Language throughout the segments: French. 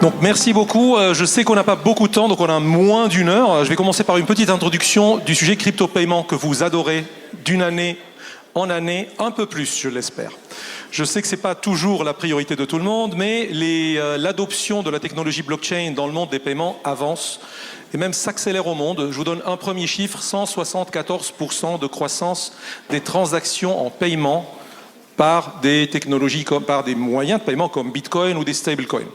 Donc merci beaucoup. Je sais qu'on n'a pas beaucoup de temps, donc on a moins d'une heure. Je vais commencer par une petite introduction du sujet crypto-paiement que vous adorez d'une année en année, un peu plus, je l'espère. Je sais que ce n'est pas toujours la priorité de tout le monde, mais l'adoption de la technologie blockchain dans le monde des paiements avance et même s'accélère au monde. Je vous donne un premier chiffre, 174% de croissance des transactions en paiement par des technologies, par des moyens de paiement comme Bitcoin ou des stablecoins.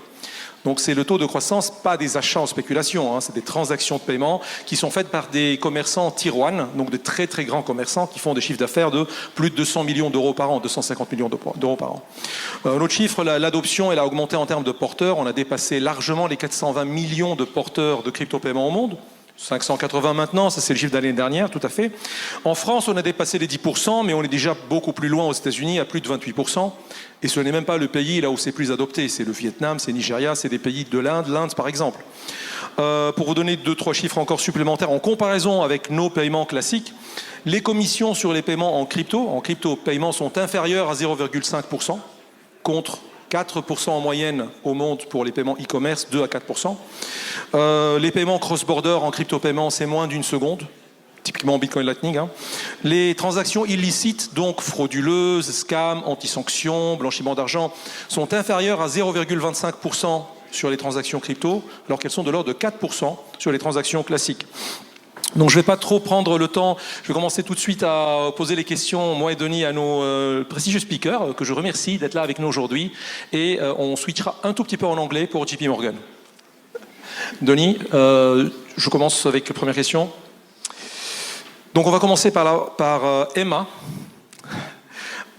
Donc c'est le taux de croissance, pas des achats en spéculation, hein, c'est des transactions de paiement qui sont faites par des commerçants tier 1, donc de très très grands commerçants qui font des chiffres d'affaires de plus de 200 millions d'euros par an, 250 millions d'euros par an. Un autre chiffre, l'adoption, elle a augmenté en termes de porteurs. On a dépassé largement les 420 millions de porteurs de crypto-paiement au monde. 580 maintenant, ça c'est le chiffre d'année dernière, tout à fait. En France, on a dépassé les 10%, mais on est déjà beaucoup plus loin aux États-Unis, à plus de 28%. Et ce n'est même pas le pays là où c'est plus adopté. C'est le Vietnam, c'est Nigeria, c'est des pays de l'Inde par exemple. Pour vous donner 2-3 chiffres encore supplémentaires, en comparaison avec nos paiements classiques, les commissions sur les paiements en crypto-paiements sont inférieures à 0,5%, contre 4% en moyenne au monde pour les paiements e-commerce, 2 à 4%. Les paiements cross-border en crypto-paiement, c'est moins d'une seconde, typiquement Bitcoin Lightning. Hein. Les transactions illicites, donc frauduleuses, scams, anti-sanctions, blanchiment d'argent, sont inférieures à 0,25% sur les transactions crypto, alors qu'elles sont de l'ordre de 4% sur les transactions classiques. Donc je ne vais pas trop prendre le temps, je vais commencer tout de suite à poser les questions, moi et Denis, à nos prestigieux speakers, que je remercie d'être là avec nous aujourd'hui, et on switchera un tout petit peu en anglais pour JP Morgan. Denis, je commence avec la première question. Donc on va commencer par Emma.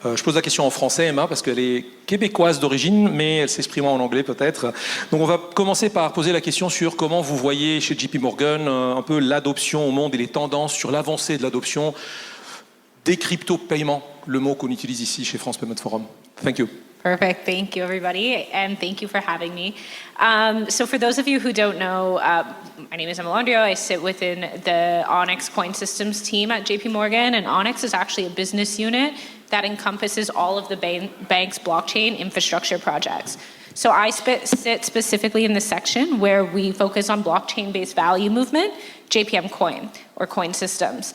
Je pose la question en français, Emma, parce qu'elle est québécoise d'origine, mais elle s'exprime en anglais peut-être. Donc on va commencer par poser la question sur comment vous voyez chez JP Morgan un peu l'adoption au monde et les tendances sur l'avancée de l'adoption des crypto-paiements, le mot qu'on utilise ici chez France Payment Forum. Thank you. Perfect. Thank you, everybody, and thank you for having me. So for those of you who don't know, my name is Emma Landrio. I sit within the Onyx Coin Systems team at JP Morgan, and Onyx is actually a business unit that encompasses all of the bank's blockchain infrastructure projects. So I sit specifically in the section where we focus on blockchain-based value movement, JPM Coin, or coin systems.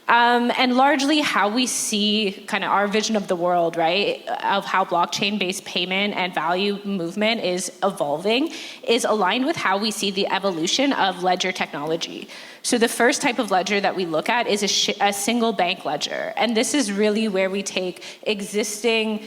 And largely how we see kind of our vision of the world, right, of how blockchain-based payment and value movement is evolving is aligned with how we see the evolution of ledger technology. So the first type of ledger that we look at is a single bank ledger. And this is really where we take existing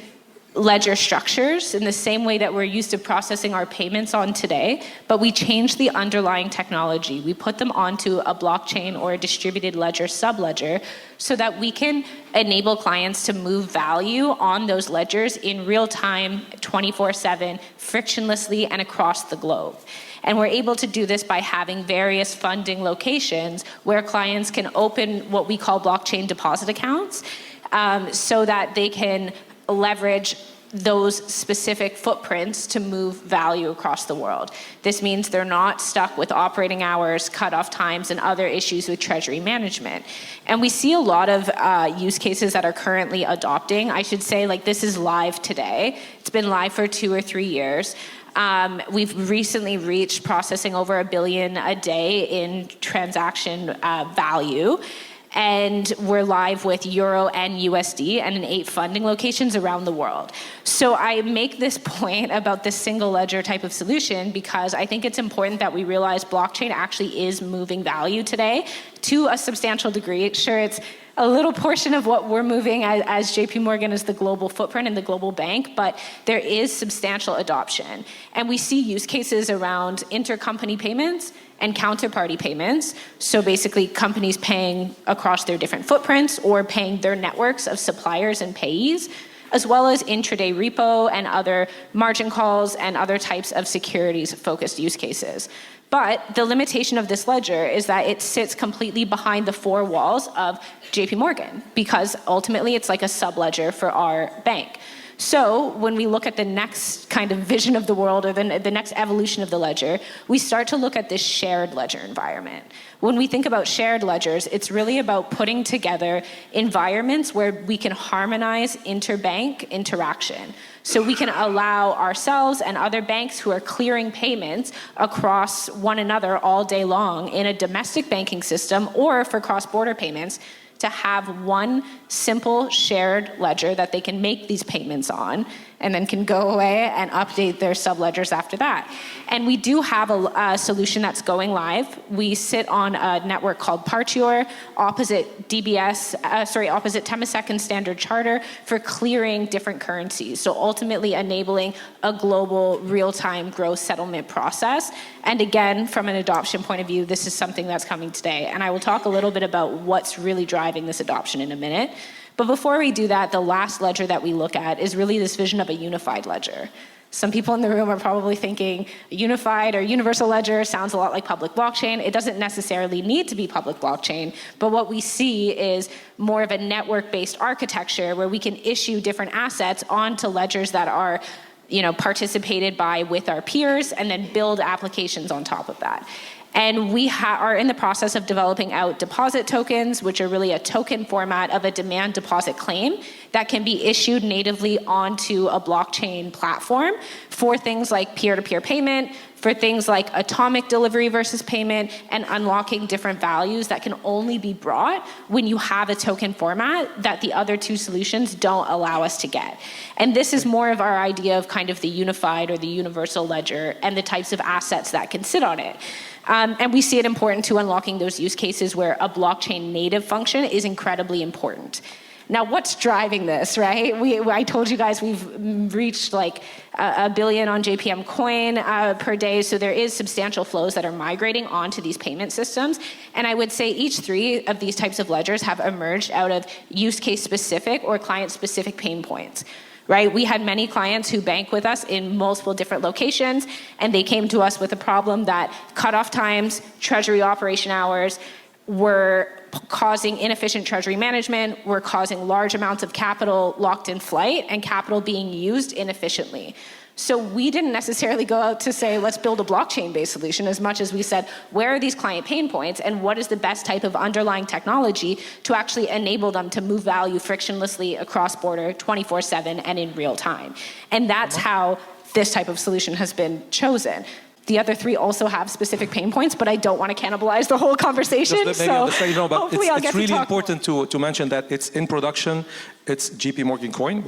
ledger structures in the same way that we're used to processing our payments on today, but we change the underlying technology. We put them onto a blockchain or a distributed ledger subledger so that we can enable clients to move value on those ledgers in real time, 24/7, frictionlessly, and across the globe. And we're able to do this by having various funding locations where clients can open what we call blockchain deposit accounts so that they can leverage those specific footprints to move value across the world. This means they're not stuck with operating hours, cutoff times, and other issues with treasury management. And we see a lot of use cases that are currently adopting. I should say, like, this is live today. It's been live for 2 or 3 years. We've recently reached processing over $1 billion a day in transaction value. And we're live with Euro and USD and in 8 funding locations around the world. So I make this point about this single ledger type of solution because I think it's important that we realize blockchain actually is moving value today to a substantial degree. Sure, it's a little portion of what we're moving as JP Morgan is the global footprint and the global bank, but there is substantial adoption. And we see use cases around intercompany payments and counterparty payments. So basically companies paying across their different footprints or paying their networks of suppliers and payees, as well as intraday repo and other margin calls and other types of securities-focused use cases. But the limitation of this ledger is that it sits completely behind the 4 walls of JP Morgan because ultimately it's like a sub-ledger for our bank. So when we look at the next kind of vision of the world or the next evolution of the ledger, we start to look at this shared ledger environment. When we think about shared ledgers, it's really about putting together environments where we can harmonize interbank interaction. So we can allow ourselves and other banks who are clearing payments across one another all day long in a domestic banking system or for cross-border payments to have one simple shared ledger that they can make these payments on and then can go away and update their subledgers after that. And we do have a solution that's going live. We sit on a network called Partior, opposite Temasek and Standard Charter for clearing different currencies. So ultimately enabling a global real-time gross settlement process. And again, from an adoption point of view, this is something that's coming today. And I will talk a little bit about what's really driving this adoption in a minute. But before we do that, the last ledger that we look at is really this vision of a unified ledger. Some people in the room are probably thinking unified or universal ledger sounds a lot like public blockchain. It doesn't necessarily need to be public blockchain, but what we see is more of a network-based architecture where we can issue different assets onto ledgers that are participated by with our peers and then build applications on top of that. And we are in the process of developing out deposit tokens, which are really a token format of a demand deposit claim that can be issued natively onto a blockchain platform for things like peer-to-peer payment, for things like atomic delivery versus payment, and unlocking different values that can only be brought when you have a token format that the other two solutions don't allow us to get. And this is more of our idea of kind of the unified or the universal ledger and the types of assets that can sit on it. And we see it important to unlocking those use cases where a blockchain native function is incredibly important. Now, what's driving this, right? I told you guys we've reached like $1 billion on JPM Coin per day, so there is substantial flows that are migrating onto these payment systems. And I would say each three of these types of ledgers have emerged out of use case specific or client specific pain points. Right? We had many clients who bank with us in multiple different locations, and they came to us with a problem that cutoff times, treasury operation hours were causing inefficient treasury management, were causing large amounts of capital locked in flight, and capital being used inefficiently. So we didn't necessarily go out to say, let's build a blockchain-based solution as much as we said, where are these client pain points and what is the best type of underlying technology to actually enable them to move value frictionlessly across border 24/7 and in real time. And that's how this type of solution has been chosen. The other three also have specific pain points, but I don't want to cannibalize the whole conversation. But hopefully I'll get it's really to talk important to mention that it's in production. It's JP Morgan Coin.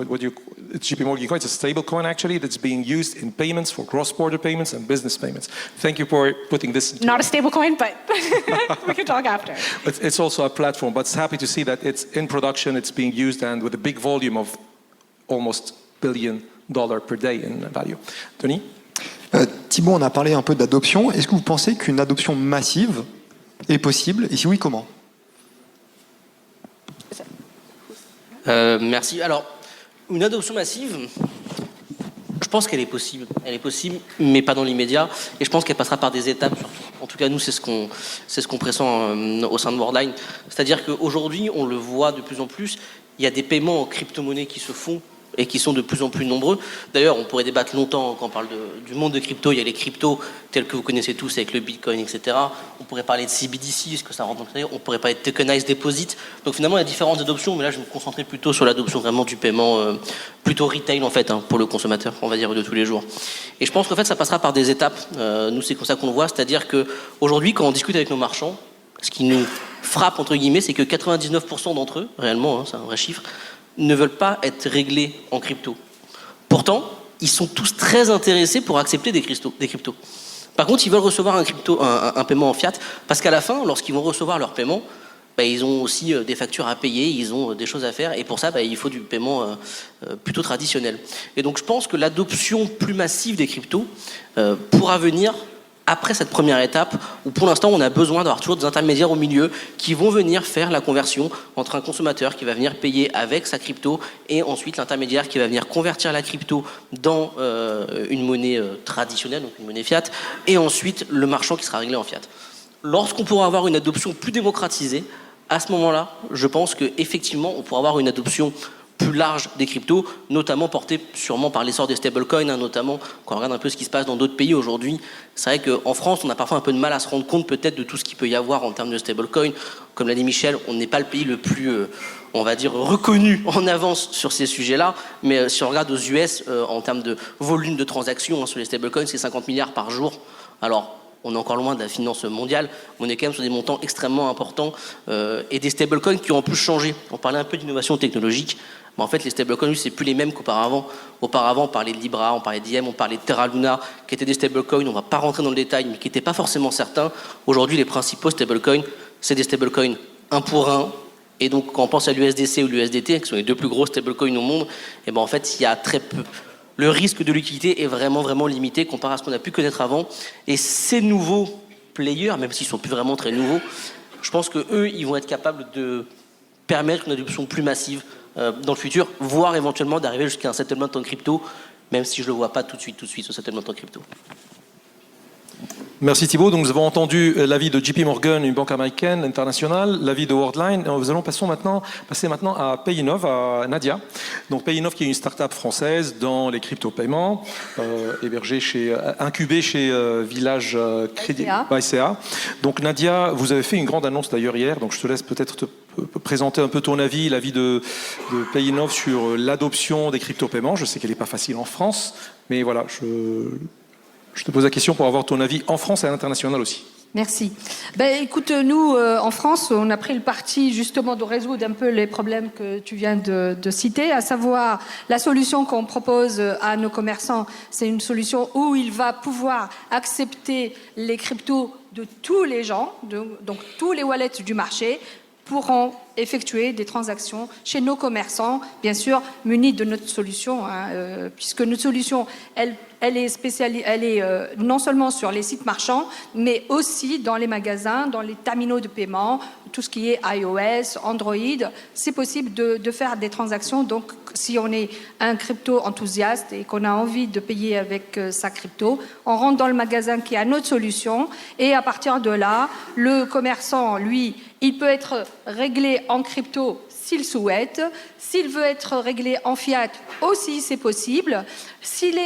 It's JP Morgan Coin. It's a stable coin actually that's being used in payments for cross-border payments and business payments. Thank you for putting this. Not a stable coin, but we can talk after. It's also a platform, but it's happy to see that it's in production. It's being used and with a big volume of almost $1 billion per day in value. Tony? Thibault, on a parlé un peu d'adoption. Est-ce que vous pensez qu'une adoption massive est possible? Et si oui, comment? Merci. Alors, une adoption massive, je pense qu'elle est possible. Elle est possible, mais pas dans l'immédiat. Et je pense qu'elle passera par des étapes. En tout cas, nous, c'est ce qu'on pressent au sein de Worldline. C'est-à-dire qu'aujourd'hui, on le voit de plus en plus, il y a des paiements en crypto-monnaie qui se font et qui sont de plus en plus nombreux. D'ailleurs, on pourrait débattre longtemps quand on parle du monde de crypto. Il y a les cryptos tels que vous connaissez tous avec le Bitcoin, etc. On pourrait parler de CBDC, est-ce que ça rentre dans le... On pourrait parler de tokenized deposit. Donc finalement, il y a différentes adoptions, mais là, je vais me concentrer plutôt sur l'adoption vraiment du paiement, plutôt retail en fait, pour le consommateur, on va dire, de tous les jours. Et je pense qu'en fait, ça passera par des étapes. Nous, c'est comme ça qu'on le voit, c'est-à-dire qu'aujourd'hui, quand on discute avec nos marchands, ce qui nous frappe, entre guillemets, c'est que 99% d'entre eux, réellement, c'est un vrai chiffre, ne veulent pas être réglés en crypto. Pourtant, ils sont tous très intéressés pour accepter des cryptos. Par contre, ils veulent recevoir un paiement en fiat, parce qu'à la fin, lorsqu'ils vont recevoir leur paiement, ils ont aussi des factures à payer, ils ont des choses à faire, et pour ça, il faut du paiement plutôt traditionnel. Et donc, je pense que l'adoption plus massive des cryptos pourra venir après cette première étape, où pour l'instant on a besoin d'avoir toujours des intermédiaires au milieu qui vont venir faire la conversion entre un consommateur qui va venir payer avec sa crypto et ensuite l'intermédiaire qui va venir convertir la crypto dans une monnaie traditionnelle, donc une monnaie fiat, et ensuite le marchand qui sera réglé en fiat. Lorsqu'on pourra avoir une adoption plus démocratisée, à ce moment-là, je pense qu'effectivement on pourra avoir une adoption plus large des cryptos, notamment porté sûrement par l'essor des stablecoins, hein, notamment quand on regarde un peu ce qui se passe dans d'autres pays aujourd'hui. C'est vrai qu'en France, on a parfois un peu de mal à se rendre compte peut-être de tout ce qu'il peut y avoir en termes de stablecoins. Comme l'a dit Michel, on n'est pas le pays le plus, on va dire, reconnu en avance sur ces sujets-là, mais si on regarde aux US, en termes de volume de transactions, hein, sur les stablecoins, c'est 50 milliards par jour. Alors, on est encore loin de la finance mondiale, mais on est quand même sur des montants extrêmement importants et des stablecoins qui ont en plus changé. On parlait un peu d'innovation technologique, mais en fait les stablecoins, c'est plus les mêmes qu'auparavant. Auparavant, on parlait de Libra, on parlait d'IM, on parlait de Terra Luna, qui étaient des stablecoins, on ne va pas rentrer dans le détail, mais qui n'étaient pas forcément certains. Aujourd'hui, les principaux stablecoins, c'est des stablecoins 1 pour 1. Et donc, quand on pense à l'USDC ou l'USDT, qui sont les deux plus gros stablecoins au monde, et ben en fait, il y a très peu. Le risque de liquidité est vraiment, vraiment limité comparé à ce qu'on a pu connaître avant. Et ces nouveaux players, même s'ils ne sont plus vraiment très nouveaux, je pense qu'eux, ils vont être capables de permettre une adoption plus massive dans le futur, voire éventuellement d'arriver jusqu'à un settlement en crypto, même si je ne le vois pas tout de suite, ce settlement en crypto. Merci Thibault. Donc nous avons entendu l'avis de JP Morgan, une banque américaine internationale, l'avis de Worldline. Nous allons passer maintenant à Payinov, à Nadia. Donc Payinov qui est une start-up française dans les crypto-paiements, incubée chez Village Crédit ICA. Donc Nadia, vous avez fait une grande annonce d'ailleurs hier, donc je te laisse peut-être te présenter un peu ton avis, l'avis de Payinov sur l'adoption des crypto-paiements. Je sais qu'elle n'est pas facile en France, mais voilà, je te pose la question pour avoir ton avis en France et à l'international aussi. Merci. Écoute, nous, en France, on a pris le parti justement de résoudre un peu les problèmes que tu viens de citer, à savoir la solution qu'on propose à nos commerçants, c'est une solution où il va pouvoir accepter les cryptos de tous les gens, donc tous les wallets du marché, pourront effectuer des transactions chez nos commerçants, bien sûr munis de notre solution, puisque notre solution, elle est non seulement sur les sites marchands, mais aussi dans les magasins, dans les terminaux de paiement, tout ce qui est iOS, Android. C'est possible de faire des transactions. Donc, si on est un crypto-enthousiaste et qu'on a envie de payer avec sa crypto, on rentre dans le magasin qui a notre solution et à partir de là, le commerçant, lui, il peut être réglé en crypto s'il souhaite. S'il veut être réglé en fiat, aussi c'est possible. S'il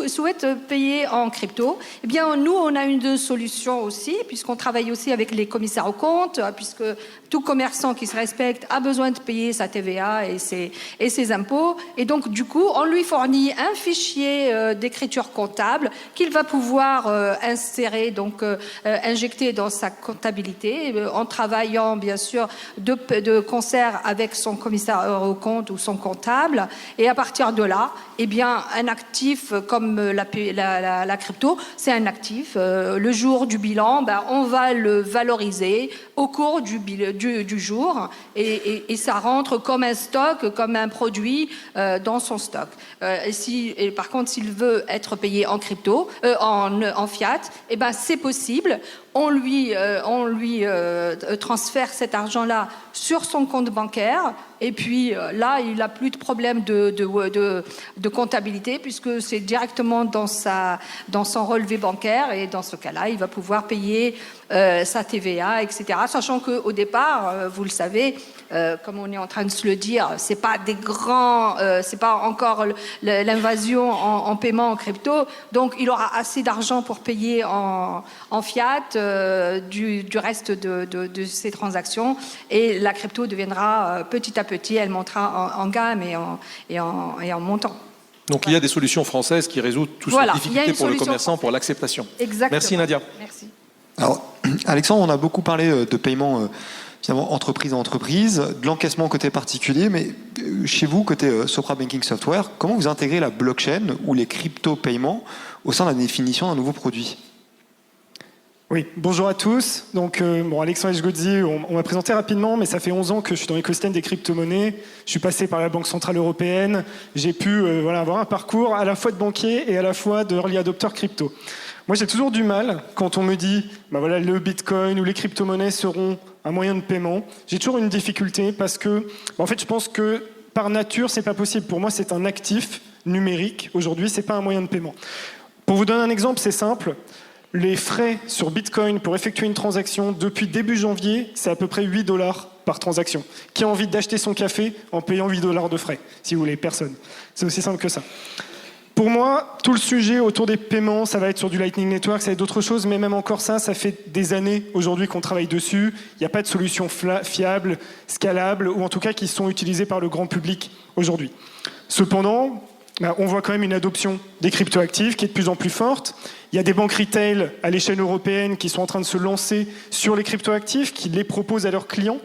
souhaite payer en crypto, eh bien nous on a une solution aussi, puisqu'on travaille aussi avec les commissaires aux comptes, puisque tout commerçant qui se respecte a besoin de payer sa TVA et ses impôts. Et donc du coup, on lui fournit un fichier d'écriture comptable qu'il va pouvoir insérer, donc injecter dans sa comptabilité, en travaillant bien sûr de concert avec son commissaire aux comptes ou son comptable. Et à partir de là, eh bien, un actif comme la crypto, c'est un actif. Le jour du bilan, on va le valoriser au cours du jour et ça rentre comme un stock, comme un produit dans son stock. Et par contre, s'il veut être payé en crypto, en fiat, eh ben, c'est possible. On lui transfère cet argent-là sur son compte bancaire et puis là, il n'a plus de problème de comptabilité puisque c'est directement dans son relevé bancaire et dans ce cas-là, il va pouvoir payer sa TVA, etc. Sachant qu'au départ, vous le savez, comme on est en train de se le dire, c'est pas encore l'invasion en paiement en crypto, donc il aura assez d'argent pour payer en fiat du reste de ces transactions et la crypto deviendra petit à petit, elle montera en gamme et en montant. Donc il y a des solutions françaises qui résoudent toutes ces difficultés pour le commerçant, pour l'acceptation. Exactement. Merci Nadia. Merci. Alors, Alexandre, on a beaucoup parlé de paiement finalement entreprise à entreprise, de l'encaissement côté particulier, mais chez vous, côté Sopra Banking Software, comment vous intégrez la blockchain ou les crypto-paiements au sein de la définition d'un nouveau produit ? Oui, bonjour à tous. Donc, Alexandre Esgodzi, on m'a présenté rapidement, mais ça fait 11 ans que je suis dans l'écosystème des crypto-monnaies. Je suis passé par la Banque Centrale Européenne. J'ai pu avoir un parcours à la fois de banquier et à la fois de early adopter crypto. Moi, j'ai toujours du mal quand on me dit le Bitcoin ou les crypto-monnaies seront un moyen de paiement. J'ai toujours une difficulté parce que, en fait, je pense que par nature, c'est pas possible. Pour moi, c'est un actif numérique. Aujourd'hui, c'est pas un moyen de paiement. Pour vous donner un exemple, c'est simple. Les frais sur Bitcoin pour effectuer une transaction depuis début janvier, c'est à peu près $8 par transaction. Qui a envie d'acheter son café en payant 8 $ de frais? Si vous voulez, personne. C'est aussi simple que ça. Pour moi, tout le sujet autour des paiements, ça va être sur du Lightning Network, ça va être d'autres choses, mais même encore ça fait des années aujourd'hui qu'on travaille dessus. Il n'y a pas de solution fiable, scalable, ou en tout cas qui sont utilisées par le grand public aujourd'hui. Cependant, on voit quand même une adoption des cryptoactifs qui est de plus en plus forte. Il y a des banques retail à l'échelle européenne qui sont en train de se lancer sur les cryptoactifs, qui les proposent à leurs clients.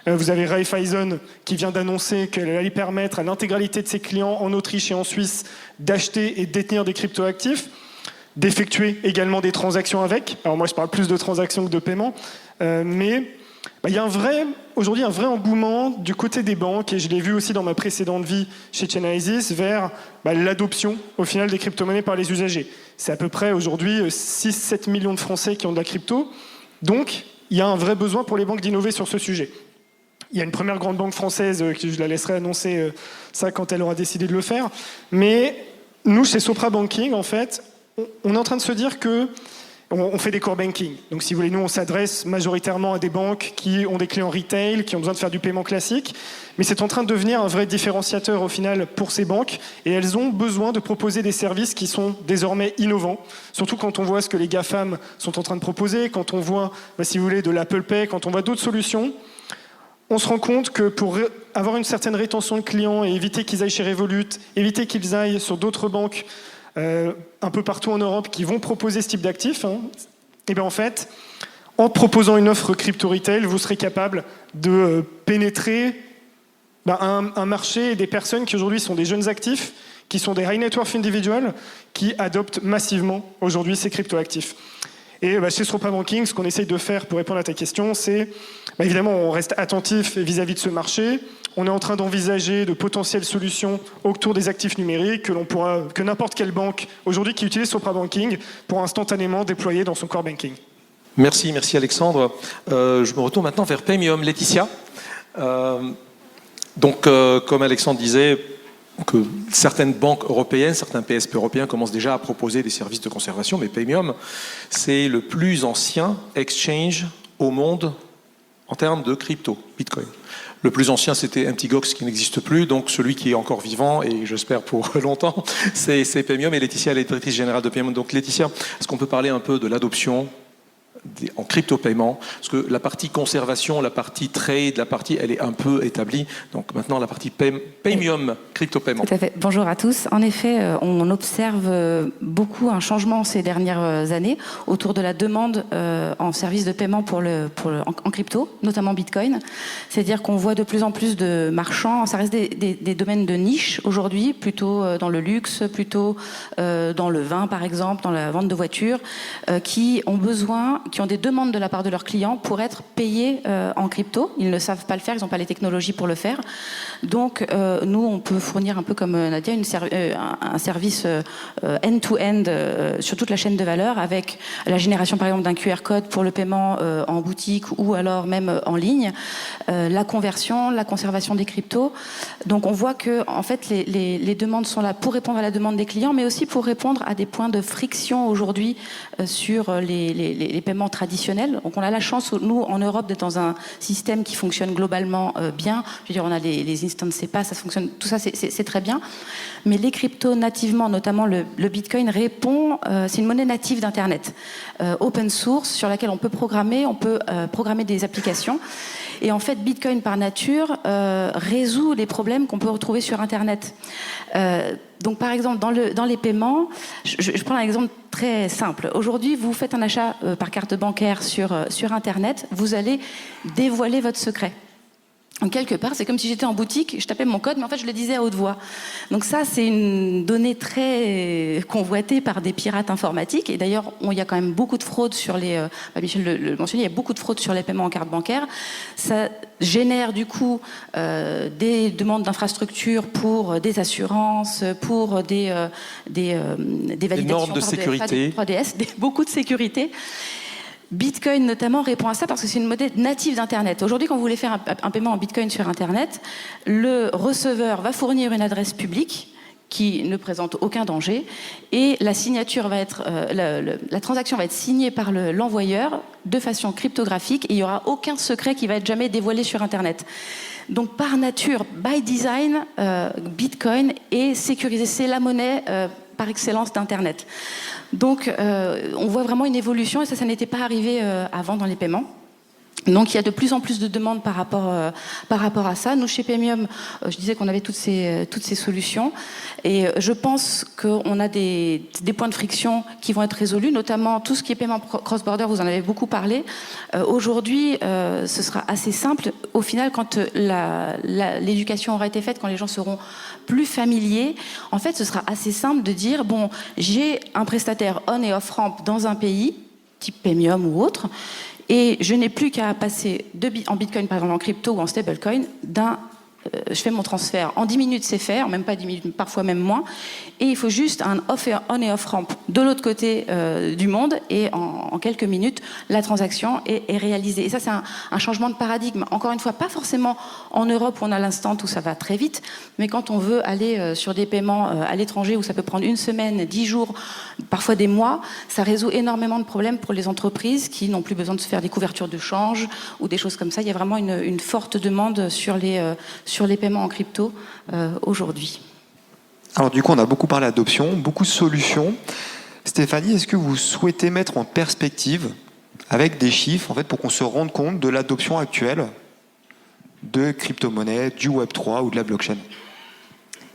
Vous avez Raiffeisen qui vient d'annoncer qu'elle allait permettre à l'intégralité de ses clients en Autriche et en Suisse d'acheter et de détenir des cryptoactifs, d'effectuer également des transactions avec. Alors moi, je parle plus de transactions que de paiement, mais il y a aujourd'hui un vrai engouement du côté des banques, et je l'ai vu aussi dans ma précédente vie chez Chainalysis, vers l'adoption au final des crypto-monnaies par les usagers. C'est à peu près aujourd'hui 6-7 millions de Français qui ont de la crypto, donc il y a un vrai besoin pour les banques d'innover sur ce sujet. Il y a une première grande banque française, qui je la laisserai annoncer ça quand elle aura décidé de le faire. Mais nous, chez Sopra Banking, en fait, on est en train de se dire que on fait des core banking. Donc, si vous voulez, nous, on s'adresse majoritairement à des banques qui ont des clients retail, qui ont besoin de faire du paiement classique. Mais c'est en train de devenir un vrai différenciateur, au final, pour ces banques. Et elles ont besoin de proposer des services qui sont désormais innovants. Surtout quand on voit ce que les GAFAM sont en train de proposer, quand on voit, si vous voulez, de l'Apple Pay, quand on voit d'autres solutions. On se rend compte que pour avoir une certaine rétention de clients et éviter qu'ils aillent chez Revolut, éviter qu'ils aillent sur d'autres banques un peu partout en Europe qui vont proposer ce type d'actifs, et bien en fait, en proposant une offre crypto-retail, vous serez capable de pénétrer un marché et des personnes qui aujourd'hui sont des jeunes actifs, qui sont des high net worth individuals, qui adoptent massivement aujourd'hui ces crypto-actifs. Et chez Sopra Banking, ce qu'on essaye de faire pour répondre à ta question, c'est évidemment on reste attentif vis-à-vis de ce marché. On est en train d'envisager de potentielles solutions autour des actifs numériques que n'importe quelle banque aujourd'hui qui utilise Sopra Banking pourra instantanément déployer dans son core banking. Merci Alexandre. Je me retourne maintenant vers Paymium. Laetitia. Comme Alexandre disait, que certaines banques européennes, certains PSP européens commencent déjà à proposer des services de conservation, mais Paymium, c'est le plus ancien exchange au monde en termes de crypto, Bitcoin. Le plus ancien, c'était MTGOX qui n'existe plus, donc celui qui est encore vivant, et j'espère pour longtemps, c'est Paymium, et Laetitia, elle est directrice générale de Paymium. Donc Laetitia, est-ce qu'on peut parler un peu de l'adoption en crypto-paiement, parce que la partie conservation, la partie trade, elle est un peu établie. Donc maintenant, la partie Paymium, crypto-paiement. Tout à fait. Bonjour à tous. En effet, on observe beaucoup un changement ces dernières années autour de la demande en service de paiement en crypto, notamment Bitcoin. C'est-à-dire qu'on voit de plus en plus de marchands, ça reste des domaines de niche aujourd'hui, plutôt dans le luxe, plutôt dans le vin par exemple, dans la vente de voitures, qui ont des demandes de la part de leurs clients pour être payés en crypto. Ils ne savent pas le faire, ils n'ont pas les technologies pour le faire. Donc, nous, on peut fournir un peu comme Nadia, un service end-to-end sur toute la chaîne de valeur, avec la génération, par exemple, d'un QR code pour le paiement en boutique ou alors même en ligne, la conversion, la conservation des cryptos. Donc, on voit que, en fait, les demandes sont là pour répondre à la demande des clients, mais aussi pour répondre à des points de friction aujourd'hui sur les paiements traditionnels. Donc on a la chance, nous, en Europe, d'être dans un système qui fonctionne globalement bien. Je veux dire, on a les instant SEPA, ça fonctionne, tout ça, c'est très bien. Mais les cryptos nativement, notamment le Bitcoin, c'est une monnaie native d'Internet, open source, sur laquelle on peut programmer des applications. Et en fait, Bitcoin, par nature, résout les problèmes qu'on peut retrouver sur Internet. Donc, par exemple, dans les paiements, je prends un exemple très simple. Aujourd'hui, vous faites un achat par carte bancaire sur Internet, vous allez dévoiler votre secret. Donc, quelque part, c'est comme si j'étais en boutique, je tapais mon code, mais en fait, je le disais à haute voix. Donc ça, c'est une donnée très convoitée par des pirates informatiques. Et d'ailleurs, il y a quand même beaucoup de fraudes sur Michel le mentionnait, il y a beaucoup de fraudes sur les paiements en carte bancaire. Ça génère du coup des demandes d'infrastructure pour des assurances, pour des validations, des normes de sécurité, 3DS, beaucoup de sécurité. Bitcoin notamment répond à ça parce que c'est une monnaie native d'Internet. Aujourd'hui, quand vous voulez faire un paiement en Bitcoin sur Internet, le receveur va fournir une adresse publique qui ne présente aucun danger, et la signature va être, la transaction va être signée par l'envoyeur de façon cryptographique, et il n'y aura aucun secret qui va être jamais dévoilé sur Internet. Donc par nature, by design, Bitcoin est sécurisé, c'est la monnaie par excellence d'Internet. Donc on voit vraiment une évolution, et ça n'était pas arrivé avant dans les paiements. Donc il y a de plus en plus de demandes par rapport à ça. Nous, chez Paymium, je disais qu'on avait toutes ces solutions. Et je pense qu'on a des points de friction qui vont être résolus, notamment tout ce qui est paiement cross-border, vous en avez beaucoup parlé. Aujourd'hui, ce sera assez simple. Au final, quand l'éducation aura été faite, quand les gens seront plus familiers, en fait, ce sera assez simple de dire, bon, j'ai un prestataire on et off-ramp dans un pays, type Paymium ou autre, et je n'ai plus qu'à passer en Bitcoin, par exemple en crypto ou en stablecoin, je fais mon transfert. En 10 minutes, c'est fait, même pas 10 minutes, parfois même moins. Et il faut juste un on et off ramp de l'autre côté du monde. Et en quelques minutes, la transaction est réalisée. Et ça, c'est un changement de paradigme. Encore une fois, pas forcément en Europe où on a l'instant où ça va très vite, mais quand on veut aller sur des paiements à l'étranger où ça peut prendre une semaine, 10 jours, parfois des mois, ça résout énormément de problèmes pour les entreprises qui n'ont plus besoin de se faire des couvertures de change ou des choses comme ça. Il y a vraiment une forte demande sur les paiements en crypto aujourd'hui. Alors du coup, on a beaucoup parlé d'adoption, beaucoup de solutions. Stéphanie, est-ce que vous souhaitez mettre en perspective, avec des chiffres, en fait, pour qu'on se rende compte de l'adoption actuelle de crypto-monnaies, du Web3 ou de la blockchain?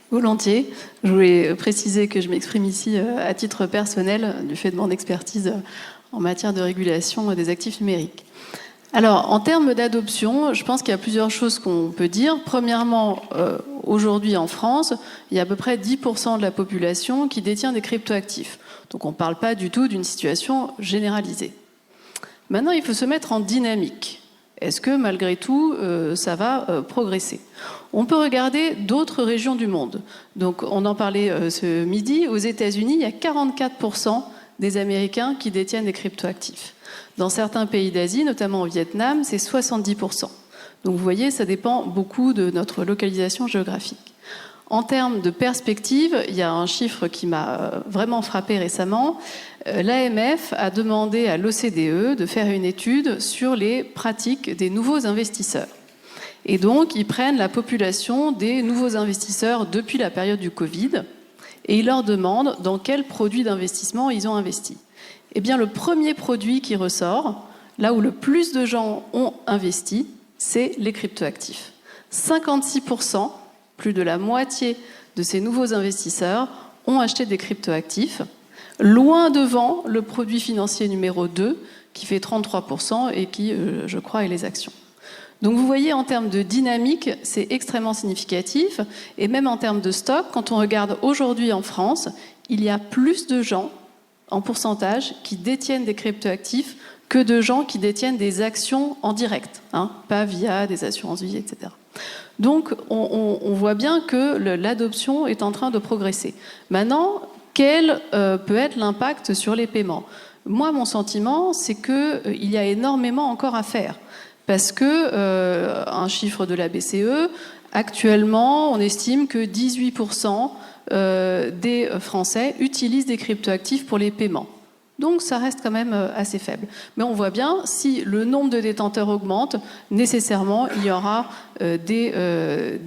Volontiers. Je voulais préciser que je m'exprime ici à titre personnel, du fait de mon expertise en matière de régulation des actifs numériques. Alors, en termes d'adoption, je pense qu'il y a plusieurs choses qu'on peut dire. Premièrement, aujourd'hui en France, il y a à peu près 10% de la population qui détient des cryptoactifs. Donc on ne parle pas du tout d'une situation généralisée. Maintenant, il faut se mettre en dynamique. Est-ce que malgré tout, ça va progresser? On peut regarder d'autres régions du monde. Donc on en parlait ce midi. Aux États-Unis, il y a 44% des Américains qui détiennent des cryptoactifs. Dans certains pays d'Asie, notamment au Vietnam, c'est 70%. Donc vous voyez, ça dépend beaucoup de notre localisation géographique. En termes de perspective, il y a un chiffre qui m'a vraiment frappé récemment. L'AMF a demandé à l'OCDE de faire une étude sur les pratiques des nouveaux investisseurs. Et donc, ils prennent la population des nouveaux investisseurs depuis la période du Covid et ils leur demandent dans quels produits d'investissement ils ont investi. Eh bien, le premier produit qui ressort, là où le plus de gens ont investi, c'est les cryptoactifs. 56%, plus de la moitié de ces nouveaux investisseurs ont acheté des cryptoactifs, loin devant le produit financier numéro 2, qui fait 33% et qui, je crois, est les actions. Donc vous voyez, en termes de dynamique, c'est extrêmement significatif. Et même en termes de stock, quand on regarde aujourd'hui en France, il y a plus de gens en pourcentage qui détiennent des cryptoactifs que de gens qui détiennent des actions en direct, pas via des assurances vie, etc. Donc on voit bien que l'adoption est en train de progresser. Maintenant, quel peut être l'impact sur les paiements? Moi, mon sentiment, c'est qu'il y a énormément encore à faire. Parce que, un chiffre de la BCE, actuellement, on estime que 18% des Français utilisent des cryptoactifs pour les paiements. Donc ça reste quand même assez faible. Mais on voit bien, si le nombre de détenteurs augmente, nécessairement, il y aura des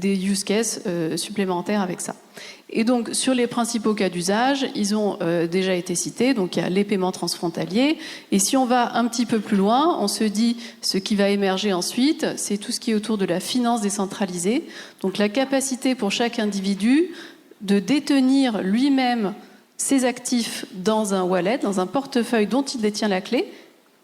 use cases supplémentaires avec ça. Et donc, sur les principaux cas d'usage, ils ont déjà été cités. Donc, il y a les paiements transfrontaliers. Et si on va un petit peu plus loin, on se dit, ce qui va émerger ensuite, c'est tout ce qui est autour de la finance décentralisée. Donc, la capacité pour chaque individu de détenir lui-même ses actifs dans un wallet, dans un portefeuille dont il détient la clé.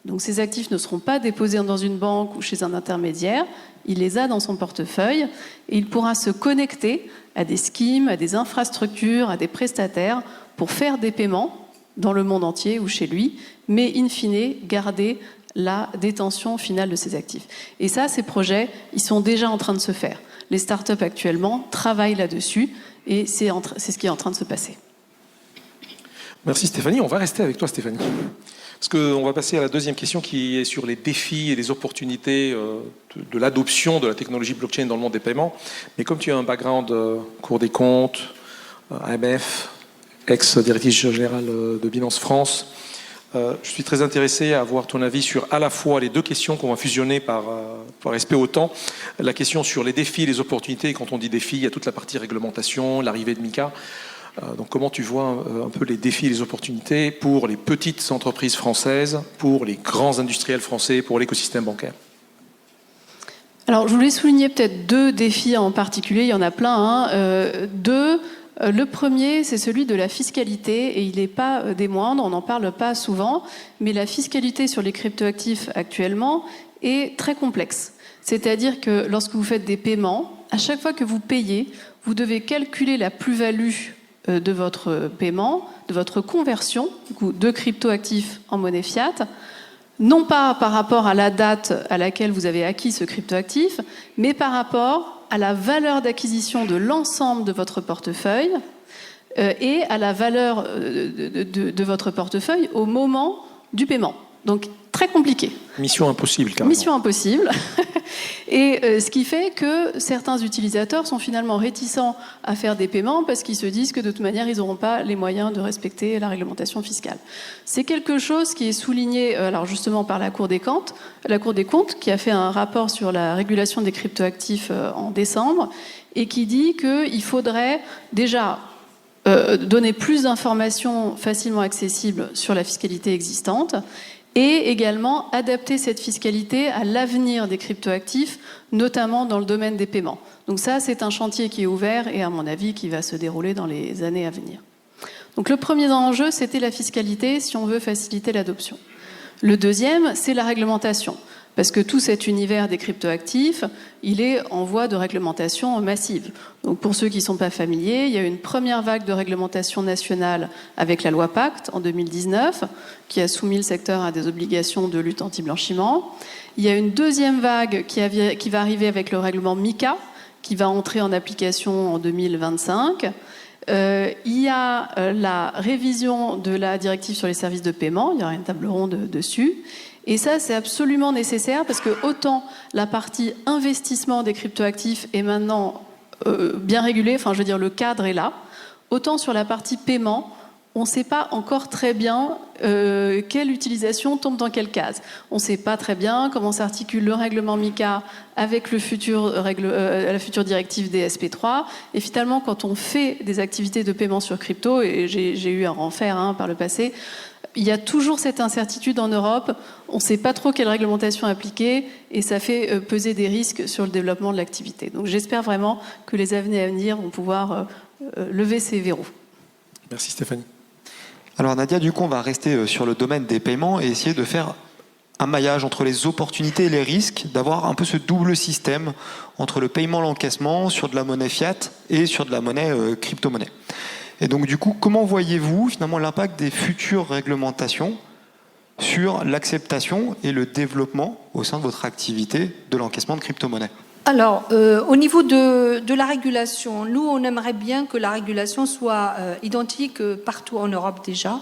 Donc, ces actifs ne seront pas déposés dans une banque ou chez un intermédiaire. Il les a dans son portefeuille et il pourra se connecter à des schemes, à des infrastructures, à des prestataires pour faire des paiements dans le monde entier ou chez lui, mais in fine, garder la détention finale de ses actifs. Et ça, ces projets, ils sont déjà en train de se faire. Les startups actuellement travaillent là-dessus et c'est ce qui est en train de se passer. Merci Stéphanie. On va rester avec toi Stéphanie. Parce qu'on va passer à la deuxième question qui est sur les défis et les opportunités de l'adoption de la technologie blockchain dans le monde des paiements. Mais comme tu as un background Cour des comptes, AMF, ex-directrice générale de Binance France. Je suis très intéressé à avoir ton avis sur à la fois les deux questions qu'on va fusionner par respect au temps. La question sur les défis et les opportunités. Et quand on dit défis, il y a toute la partie réglementation, l'arrivée de MiCA. Donc comment tu vois un peu les défis et les opportunités pour les petites entreprises françaises, pour les grands industriels français, pour l'écosystème bancaire? Alors, je voulais souligner peut-être deux défis en particulier, il y en a plein. Le premier, c'est celui de la fiscalité, et il n'est pas des moindres, on n'en parle pas souvent, mais la fiscalité sur les cryptoactifs actuellement est très complexe. C'est-à-dire que lorsque vous faites des paiements, à chaque fois que vous payez, vous devez calculer la plus-value de votre paiement, de votre conversion de cryptoactifs en monnaie fiat, non pas par rapport à la date à laquelle vous avez acquis ce cryptoactif, mais par rapport à la valeur d'acquisition de l'ensemble de votre portefeuille et à la valeur de votre portefeuille au moment du paiement. Donc, très compliqué. Mission impossible, carrément. Mission impossible. Et ce qui fait que certains utilisateurs sont finalement réticents à faire des paiements parce qu'ils se disent que de toute manière, ils n'auront pas les moyens de respecter la réglementation fiscale. C'est quelque chose qui est souligné alors justement par la Cour des comptes, qui a fait un rapport sur la régulation des cryptoactifs en décembre et qui dit qu'il faudrait déjà donner plus d'informations facilement accessibles sur la fiscalité existante et également adapter cette fiscalité à l'avenir des cryptoactifs, notamment dans le domaine des paiements. Donc ça, c'est un chantier qui est ouvert et à mon avis qui va se dérouler dans les années à venir. Donc le premier enjeu, c'était la fiscalité si on veut faciliter l'adoption. Le deuxième, c'est la réglementation. Parce que tout cet univers des cryptoactifs, il est en voie de réglementation massive. Donc pour ceux qui ne sont pas familiers, il y a eu une première vague de réglementation nationale avec la loi Pacte en 2019, qui a soumis le secteur à des obligations de lutte anti-blanchiment. Il y a une deuxième vague qui va arriver avec le règlement MiCA, qui va entrer en application en 2025. Il y a la révision de la directive sur les services de paiement, il y aura une table ronde dessus. Et ça, c'est absolument nécessaire parce que autant la partie investissement des cryptoactifs est maintenant bien régulée, enfin je veux dire le cadre est là, autant sur la partie paiement, on ne sait pas encore très bien quelle utilisation tombe dans quelle case. On ne sait pas très bien comment s'articule le règlement MiCA avec la future directive DSP3. Et finalement, quand on fait des activités de paiement sur crypto, et j'ai eu à en faire par le passé, il y a toujours cette incertitude en Europe. On ne sait pas trop quelle réglementation appliquer et ça fait peser des risques sur le développement de l'activité. Donc j'espère vraiment que les années à venir vont pouvoir lever ces verrous. Merci Stéphanie. Alors Nadia, du coup, on va rester sur le domaine des paiements et essayer de faire un maillage entre les opportunités et les risques, d'avoir un peu ce double système entre le paiement, l'encaissement, sur de la monnaie fiat et sur de la monnaie crypto-monnaie. Et donc du coup, comment voyez-vous finalement l'impact des futures réglementations sur l'acceptation et le développement au sein de votre activité de l'encaissement de crypto-monnaie? Alors, au niveau de la régulation, nous, on aimerait bien que la régulation soit identique partout en Europe déjà,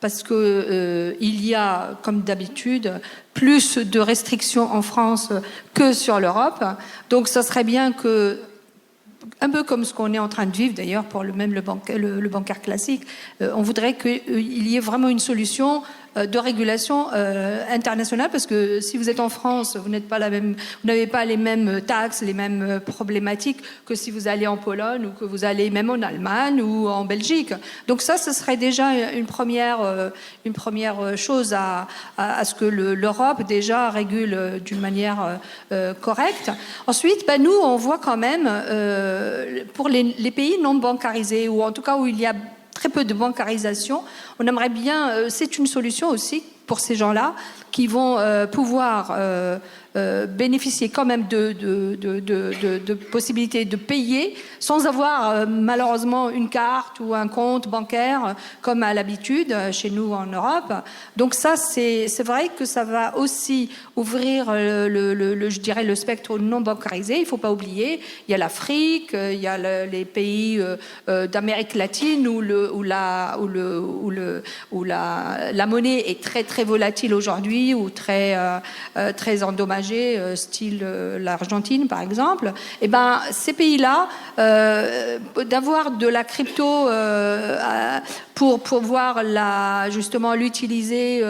parce que il y a, comme d'habitude, plus de restrictions en France que sur l'Europe. Donc, ça serait bien que, un peu comme ce qu'on est en train de vivre d'ailleurs pour le bancaire classique, on voudrait qu'il y ait vraiment une solution de régulation internationale, parce que si vous êtes en France, vous n'avez pas les mêmes taxes, les mêmes problématiques que si vous allez en Pologne ou que vous allez même en Allemagne ou en Belgique. Donc ça, ce serait déjà une première chose à ce que l'Europe déjà régule d'une manière correcte. Ensuite, nous, on voit quand même pour les pays non bancarisés, ou en tout cas où il y a très peu de bancarisation, on aimerait bien, c'est une solution aussi pour ces gens-là qui vont pouvoir bénéficier quand même de possibilités de payer sans avoir malheureusement une carte ou un compte bancaire comme à l'habitude chez nous en Europe. Donc ça, c'est vrai que ça va aussi ouvrir je dirais le spectre non bancarisé. Il ne faut pas oublier, il y a l'Afrique, il y a les pays d'Amérique latine où la monnaie est très très volatile aujourd'hui ou très endommagée. émergés, style l'Argentine par exemple, et ben ces pays-là, d'avoir de la crypto pour pouvoir justement l'utiliser,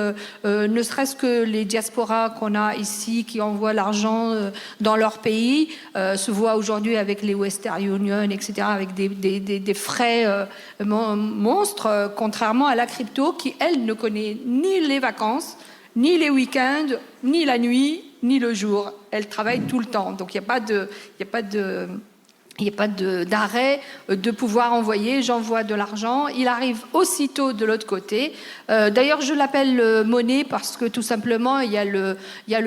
ne serait-ce que les diasporas qu'on a ici qui envoient l'argent dans leur pays, se voient aujourd'hui avec les Western Union, etc., avec des frais monstres, contrairement à la crypto qui, elle, ne connaît ni les vacances, ni les week-ends, ni la nuit, ni le jour. Elle travaille tout le temps. Donc il n'y a pas d'arrêt de pouvoir envoyer. J'envoie de l'argent, il arrive aussitôt de l'autre côté. D'ailleurs, je l'appelle monnaie parce que tout simplement, il y a le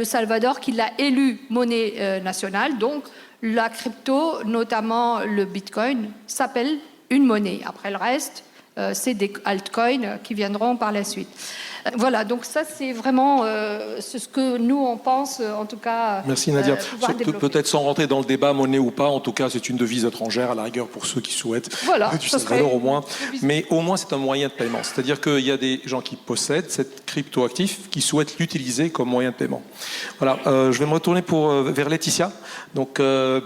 Salvador qui l'a élu monnaie nationale. Donc la crypto, notamment le Bitcoin, s'appelle une monnaie. Après le reste, c'est des altcoins qui viendront par la suite. Voilà, donc ça c'est vraiment ce que nous on pense, en tout cas. Merci Nadia. Peut-être sans rentrer dans le débat monnaie ou pas, en tout cas c'est une devise étrangère à la rigueur pour ceux qui souhaitent du Salvador au moins. Mais au moins c'est un moyen de paiement. C'est-à-dire qu'il y a des gens qui possèdent cette crypto-actif qui souhaitent l'utiliser comme moyen de paiement. Voilà, je vais me retourner vers Laetitia. Donc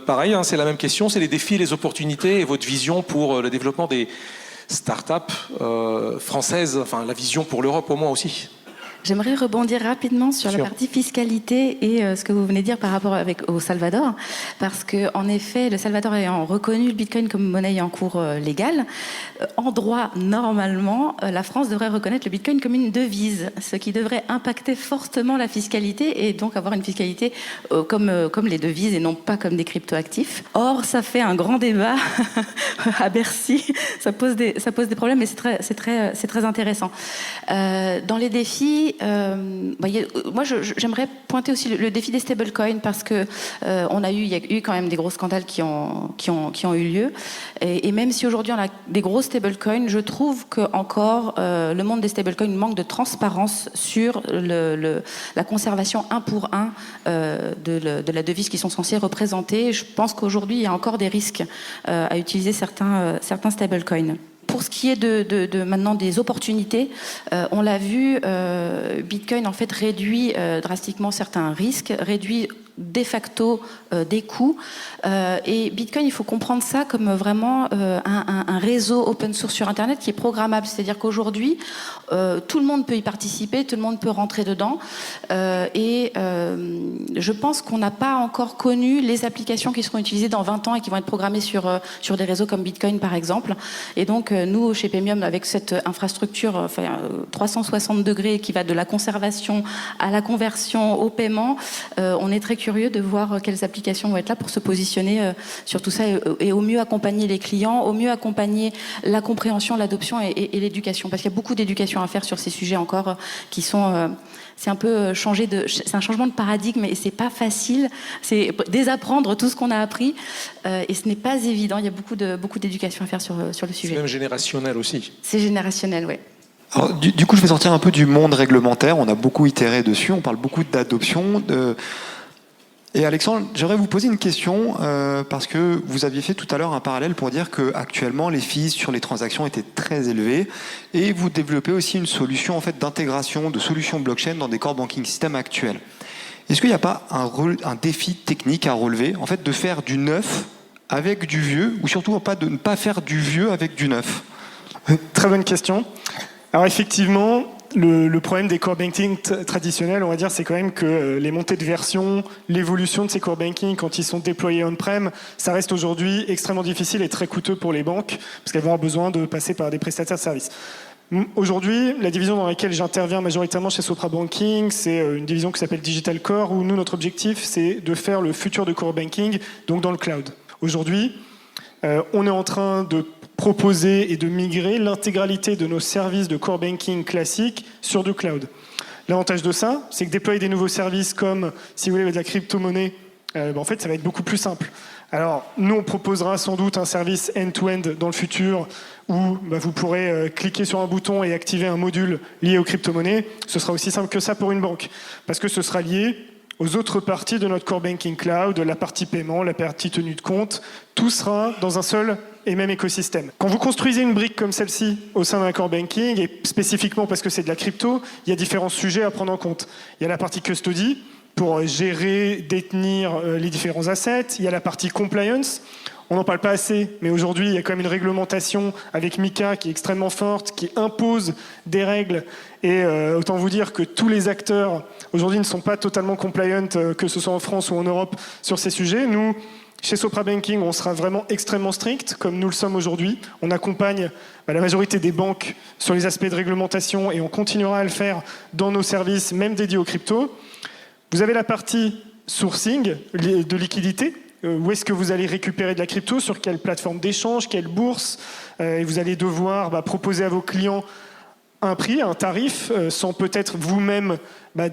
pareil, c'est la même question, c'est les défis, les opportunités et votre vision pour le développement des start-up françaises, enfin la vision pour l'Europe au moins aussi. J'aimerais rebondir rapidement sur la partie fiscalité et ce que vous venez de dire par rapport au Salvador, parce que en effet, le Salvador ayant reconnu le Bitcoin comme monnaie en cours légale, en droit, normalement, la France devrait reconnaître le Bitcoin comme une devise, ce qui devrait impacter fortement la fiscalité et donc avoir une fiscalité comme les devises et non pas comme des cryptoactifs. Or, ça fait un grand débat à Bercy, ça pose des problèmes, mais c'est très intéressant. Dans les défis, moi, j'aimerais pointer aussi le défi des stablecoins parce que il y a eu quand même des gros scandales qui ont eu lieu. Et même si aujourd'hui on a des gros stablecoins, je trouve que encore le monde des stablecoins manque de transparence sur la conservation 1 pour 1 de la devise qu'ils sont censés représenter. Je pense qu'aujourd'hui il y a encore des risques à utiliser certains stablecoins. Pour ce qui est de maintenant des opportunités, on l'a vu, Bitcoin en fait réduit drastiquement certains risques, réduit de facto des coûts. Et Bitcoin, il faut comprendre ça comme vraiment un réseau open source sur Internet qui est programmable. C'est-à-dire qu'aujourd'hui, tout le monde peut y participer, tout le monde peut rentrer dedans. Et je pense qu'on n'a pas encore connu les applications qui seront utilisées dans 20 ans et qui vont être programmées sur des réseaux comme Bitcoin, par exemple. Et donc, nous, chez Paymium, avec cette infrastructure 360 degrés qui va de la conservation à la conversion au paiement, on est très curieux de voir quelles applications vont être là pour se positionner sur tout ça et au mieux accompagner les clients, au mieux accompagner la compréhension, l'adoption et l'éducation. Parce qu'il y a beaucoup d'éducation à faire sur ces sujets encore qui sont... c'est un peu c'est un changement de paradigme et c'est pas facile. C'est désapprendre tout ce qu'on a appris et ce n'est pas évident. Il y a beaucoup d'éducation à faire sur le sujet. C'est même générationnel aussi. C'est générationnel, oui. Alors, du coup, je vais sortir un peu du monde réglementaire. On a beaucoup itéré dessus. On parle beaucoup d'adoption. Et Alexandre, j'aimerais vous poser une question parce que vous aviez fait tout à l'heure un parallèle pour dire qu'actuellement les fees sur les transactions étaient très élevées et vous développez aussi une solution en fait d'intégration de solutions blockchain dans des core banking systems actuels. Est-ce qu'il n'y a pas un défi technique à relever en fait de faire du neuf avec du vieux ou surtout de ne pas faire du vieux avec du neuf? Très bonne question. Alors effectivement, le problème des core banking traditionnels, on va dire, c'est quand même que les montées de version, l'évolution de ces core banking quand ils sont déployés on-prem, ça reste aujourd'hui extrêmement difficile et très coûteux pour les banques parce qu'elles vont avoir besoin de passer par des prestataires de services. Aujourd'hui, la division dans laquelle j'interviens majoritairement chez Sopra Banking, c'est une division qui s'appelle Digital Core où nous, notre objectif, c'est de faire le futur de core banking, donc dans le cloud. Aujourd'hui, on est en train de proposer et de migrer l'intégralité de nos services de core banking classiques sur du cloud. L'avantage de ça, c'est que déployer des nouveaux services comme, si vous voulez, de la crypto-monnaie, en fait, ça va être beaucoup plus simple. Alors, nous, on proposera sans doute un service end-to-end dans le futur où vous pourrez cliquer sur un bouton et activer un module lié aux crypto-monnaies. Ce sera aussi simple que ça pour une banque, parce que ce sera lié aux autres parties de notre core banking cloud, la partie paiement, la partie tenue de compte. Tout sera dans un seul et même écosystème. Quand vous construisez une brique comme celle-ci au sein d'un core banking, et spécifiquement parce que c'est de la crypto, il y a différents sujets à prendre en compte. Il y a la partie custody, pour gérer, détenir les différents assets. Il y a la partie compliance. On n'en parle pas assez, mais aujourd'hui, il y a quand même une réglementation avec MiCA qui est extrêmement forte, qui impose des règles. Et autant vous dire que tous les acteurs, aujourd'hui, ne sont pas totalement compliant, que ce soit en France ou en Europe, sur ces sujets. Nous, chez Sopra Banking, on sera vraiment extrêmement strict, comme nous le sommes aujourd'hui. On accompagne la majorité des banques sur les aspects de réglementation et on continuera à le faire dans nos services, même dédiés aux cryptos. Vous avez la partie sourcing de liquidité. Où est-ce que vous allez récupérer de la crypto, sur quelle plateforme d'échange, quelle bourse, et vous allez devoir proposer à vos clients un prix, un tarif, sans peut-être vous-même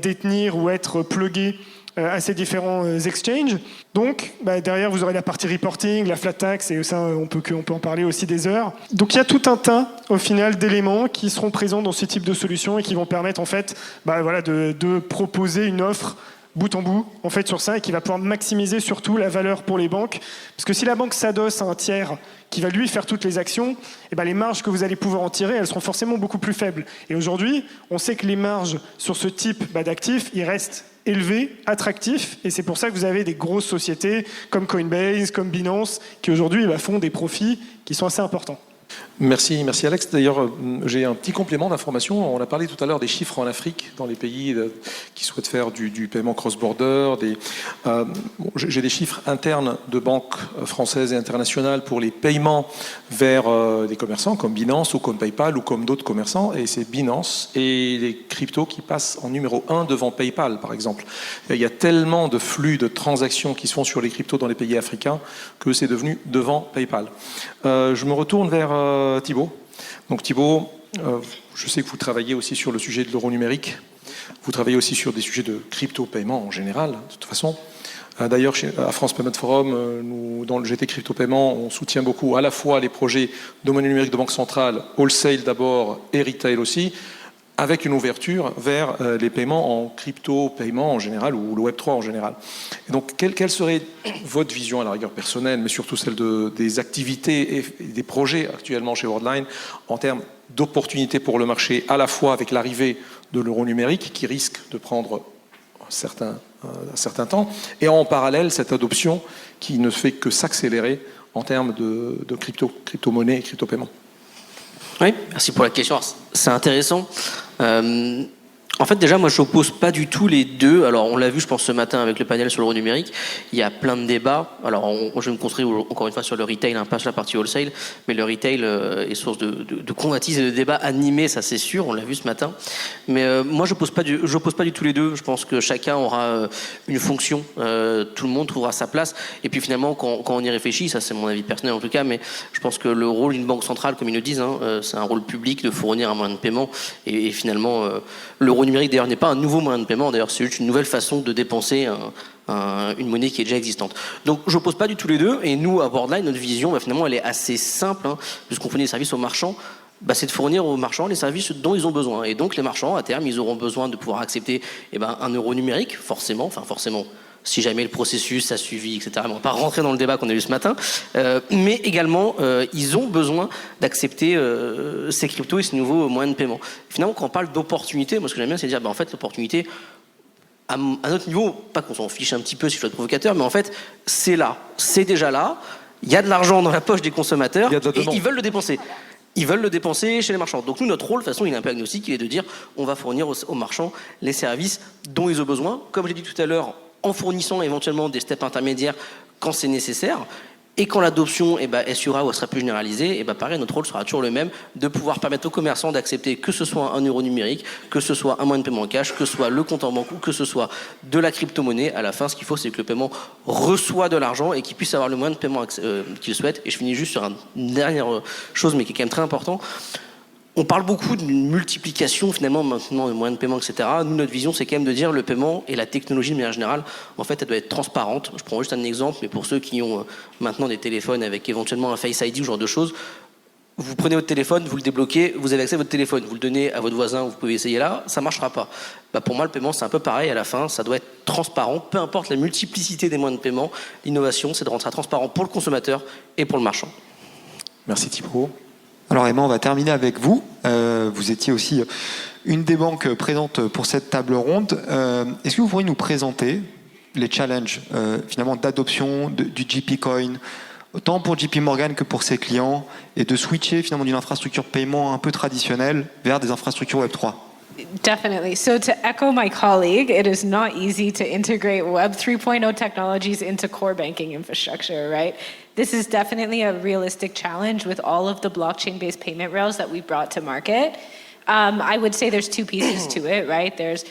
détenir ou être plugué à ces différents exchanges. Donc derrière vous aurez la partie reporting, la flat tax, et ça on peut en parler aussi des heures. Donc il y a tout un tas au final d'éléments qui seront présents dans ce type de solution et qui vont permettre en fait de proposer une offre bout en bout, en fait, sur ça, et qui va pouvoir maximiser surtout la valeur pour les banques. Parce que si la banque s'adosse à un tiers qui va lui faire toutes les actions, les marges que vous allez pouvoir en tirer, elles seront forcément beaucoup plus faibles. Et aujourd'hui, on sait que les marges sur ce type d'actifs, ils restent élevés, attractifs, et c'est pour ça que vous avez des grosses sociétés comme Coinbase, comme Binance, qui aujourd'hui font des profits qui sont assez importants. Merci Alex. D'ailleurs, j'ai un petit complément d'information. On a parlé tout à l'heure des chiffres en Afrique, dans les pays qui souhaitent faire du paiement cross-border. J'ai des chiffres internes de banques françaises et internationales pour les paiements vers des commerçants comme Binance ou comme PayPal ou comme d'autres commerçants. Et c'est Binance et les cryptos qui passent en numéro 1 devant PayPal, par exemple. Il y a tellement de flux de transactions qui se font sur les cryptos dans les pays africains que c'est devenu devant PayPal. Je me retourne vers Thibaut. Donc Thibaut, je sais que vous travaillez aussi sur le sujet de l'euro numérique. Vous travaillez aussi sur des sujets de crypto-paiement en général, de toute façon. D'ailleurs, à France Payment Forum, nous, dans le GT Crypto Paiement, on soutient beaucoup à la fois les projets de monnaie numérique de banque centrale, wholesale d'abord et retail aussi, avec une ouverture vers les paiements en crypto-paiement en général ou le Web3 en général. Et donc, quelle serait votre vision à la rigueur personnelle, mais surtout celle des activités et des projets actuellement chez Worldline en termes d'opportunités pour le marché, à la fois avec l'arrivée de l'euro numérique qui risque de prendre un certain temps, et en parallèle cette adoption qui ne fait que s'accélérer en termes de crypto-monnaie et crypto-paiement. Oui, merci pour la question. C'est intéressant. En fait, déjà, moi, je n'oppose pas du tout les deux. Alors, on l'a vu, je pense, ce matin avec le panel sur l'euro numérique. Il y a plein de débats. Alors, je vais me concentrer encore une fois sur le retail, pas sur la partie wholesale. Mais le retail est source de convoitises et de débats animés, ça c'est sûr. On l'a vu ce matin. Mais moi, je n'oppose pas du tout les deux. Je pense que chacun aura une fonction. Tout le monde trouvera sa place. Et puis, finalement, quand on y réfléchit, ça c'est mon avis personnel en tout cas, mais je pense que le rôle d'une banque centrale, comme ils le disent, c'est un rôle public de fournir un moyen de paiement. Et finalement, l'euro numérique d'ailleurs n'est pas un nouveau moyen de paiement, d'ailleurs c'est juste une nouvelle façon de dépenser une monnaie qui est déjà existante. Donc je n'oppose pas du tout les deux, et nous à Worldline, notre vision finalement elle est assez simple, puisqu'on fournit des services aux marchands, c'est de fournir aux marchands les services dont ils ont besoin. Et donc les marchands à terme ils auront besoin de pouvoir accepter un euro numérique, forcément, si jamais le processus a suivi, etc. On ne va pas rentrer dans le débat qu'on a eu ce matin, mais également, ils ont besoin d'accepter ces cryptos et ces nouveaux moyens de paiement. Finalement, quand on parle d'opportunité, moi ce que j'aime bien, c'est de dire, en fait, l'opportunité, à notre niveau, pas qu'on s'en fiche un petit peu si je dois être provocateur, mais en fait, c'est là, c'est déjà là, il y a de l'argent dans la poche des consommateurs, et ils veulent le dépenser. Ils veulent le dépenser chez les marchands. Donc nous, notre rôle, de toute façon, il est un peu agnostique, il est de dire, on va fournir aux marchands les services dont ils ont besoin, comme j'ai dit tout à l'heure, en fournissant éventuellement des steps intermédiaires quand c'est nécessaire. Et quand l'adoption SURA ou elle sera plus généralisée, pareil, notre rôle sera toujours le même, de pouvoir permettre aux commerçants d'accepter que ce soit un euro numérique, que ce soit un moyen de paiement en cash, que ce soit le compte en banque ou que ce soit de la crypto-monnaie. À la fin, ce qu'il faut, c'est que le paiement reçoit de l'argent et qu'il puisse avoir le moyen de paiement qu'il souhaite. Et je finis juste sur une dernière chose, mais qui est quand même très important. On parle beaucoup d'une multiplication finalement maintenant de moyens de paiement, etc. Nous, notre vision, c'est quand même de dire le paiement et la technologie de manière générale, en fait, elle doit être transparente. Je prends juste un exemple, mais pour ceux qui ont maintenant des téléphones avec éventuellement un Face ID ou ce genre de choses, vous prenez votre téléphone, vous le débloquez, vous avez accès à votre téléphone, vous le donnez à votre voisin, vous pouvez essayer là, ça ne marchera pas. Pour moi, le paiement, c'est un peu pareil. À la fin, ça doit être transparent, peu importe la multiplicité des moyens de paiement. L'innovation, c'est de rendre ça transparent pour le consommateur et pour le marchand. Merci Thibaut. Alors Emma, on va terminer avec vous. Vous étiez aussi une des banques présentes pour cette table ronde. Est-ce que vous pourriez nous présenter les challenges finalement d'adoption du JP Coin, autant pour JP Morgan que pour ses clients, et de switcher finalement d'une infrastructure paiement un peu traditionnelle vers des infrastructures Web3? Definitely. So to echo my colleague, it is not easy to integrate Web 3.0 technologies into core banking infrastructure, right? This is definitely a realistic challenge with all of the blockchain-based payment rails that we brought to market. I would say there's two pieces to it, right? There's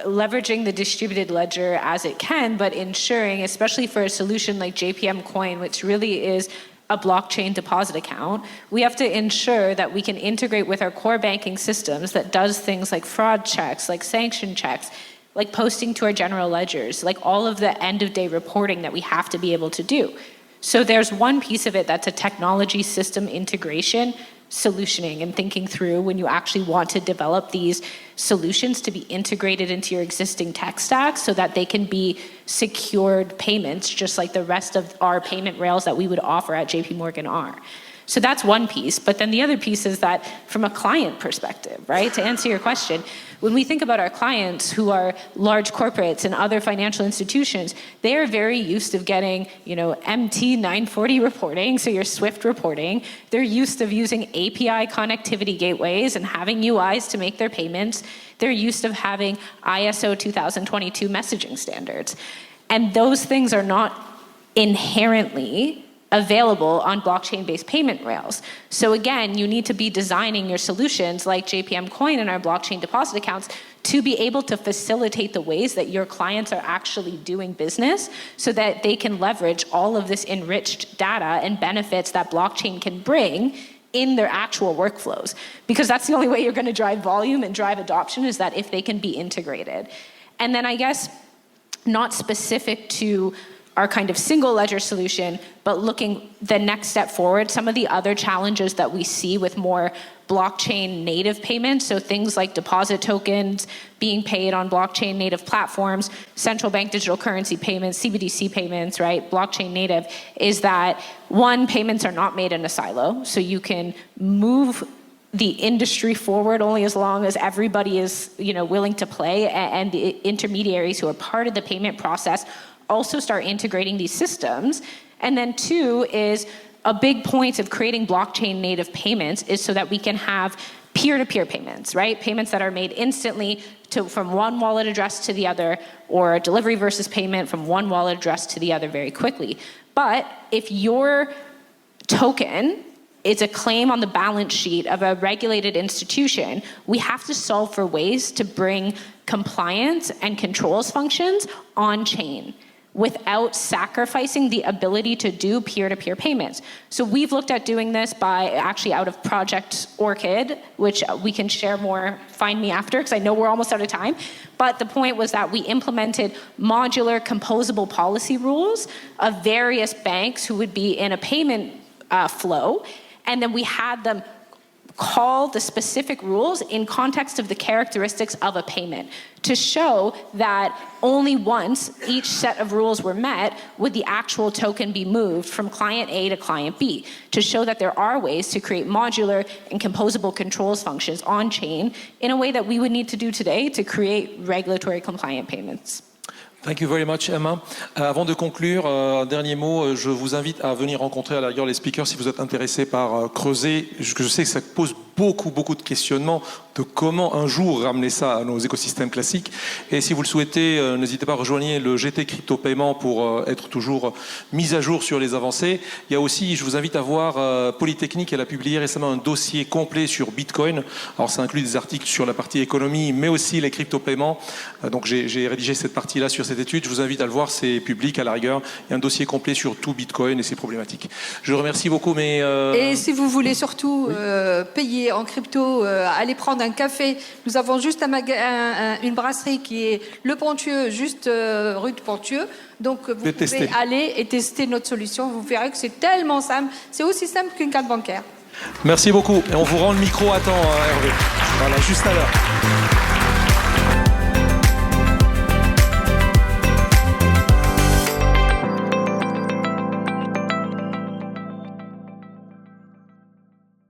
leveraging the distributed ledger as it can, but ensuring, especially for a solution like JPM Coin, which really is a blockchain deposit account, we have to ensure that we can integrate with our core banking systems that does things like fraud checks, like sanction checks, like posting to our general ledgers, like all of the end-of-day reporting that we have to be able to do. So there's one piece of it that's a technology system integration, solutioning and thinking through when you actually want to develop these solutions to be integrated into your existing tech stack so that they can be secured payments just like the rest of our payment rails that we would offer at JP Morgan are. So that's one piece. But then the other piece is that from a client perspective, right? To answer your question, when we think about our clients who are large corporates and other financial institutions, they are very used to getting, MT 940 reporting, so your SWIFT reporting. They're used to using API connectivity gateways and having UIs to make their payments. They're used to having ISO 2022 messaging standards. And those things are not inherently available on blockchain-based payment rails. So again, you need to be designing your solutions like JPM Coin and our blockchain deposit accounts to be able to facilitate the ways that your clients are actually doing business so that they can leverage all of this enriched data and benefits that blockchain can bring in their actual workflows. Because that's the only way you're going to drive volume and drive adoption, is that if they can be integrated. And then I guess not specific to our kind of single ledger solution, but looking the next step forward, some of the other challenges that we see with more blockchain native payments, so things like deposit tokens being paid on blockchain native platforms, central bank digital currency payments, CBDC payments, right, blockchain native, is that one, payments are not made in a silo, so you can move the industry forward only as long as everybody is willing to play, and the intermediaries who are part of the payment process also start integrating these systems. And then two is a big point of creating blockchain native payments is so that we can have peer-to-peer payments, right? Payments that are made instantly from one wallet address to the other, or a delivery versus payment from one wallet address to the other very quickly. But if your token is a claim on the balance sheet of a regulated institution, we have to solve for ways to bring compliance and controls functions on-chain without sacrificing the ability to do peer-to-peer payments. So we've looked at doing this by actually out of Project Orchid, which we can share more, find me after, because I know we're almost out of time. But the point was that we implemented modular composable policy rules of various banks who would be in a payment flow, and then we had them call the specific rules in context of the characteristics of a payment to show that only once each set of rules were met would the actual token be moved from client A to client B, to show that there are ways to create modular and composable controls functions on chain in a way that we would need to do today to create regulatory compliant payments. Thank you very much, Emma. Avant de conclure, un dernier mot, je vous invite à venir rencontrer à la rigueur les speakers si vous êtes intéressés par creuser. Je sais que ça pose beaucoup de questionnements de comment un jour ramener ça à nos écosystèmes classiques. Et si vous le souhaitez, n'hésitez pas à rejoindre le GT Crypto Paiement pour être toujours mis à jour sur les avancées. Il y a aussi, je vous invite à voir, Polytechnique, elle a publié récemment un dossier complet sur Bitcoin. Alors ça inclut des articles sur la partie économie, mais aussi les crypto-paiements. Donc j'ai rédigé cette partie-là sur cette étude. Je vous invite à le voir, c'est public à la rigueur. Il y a un dossier complet sur tout Bitcoin et ses problématiques. Je remercie beaucoup, mais... Et si vous voulez surtout payer en crypto, aller prendre un café, nous avons juste une brasserie qui est Le Pontieux, juste rue de Pontieux. Donc vous pouvez aller et tester notre solution. Vous verrez que c'est tellement simple. C'est aussi simple qu'une carte bancaire. Merci beaucoup. Et on vous rend le micro à temps, Hervé. Voilà, juste à l'heure.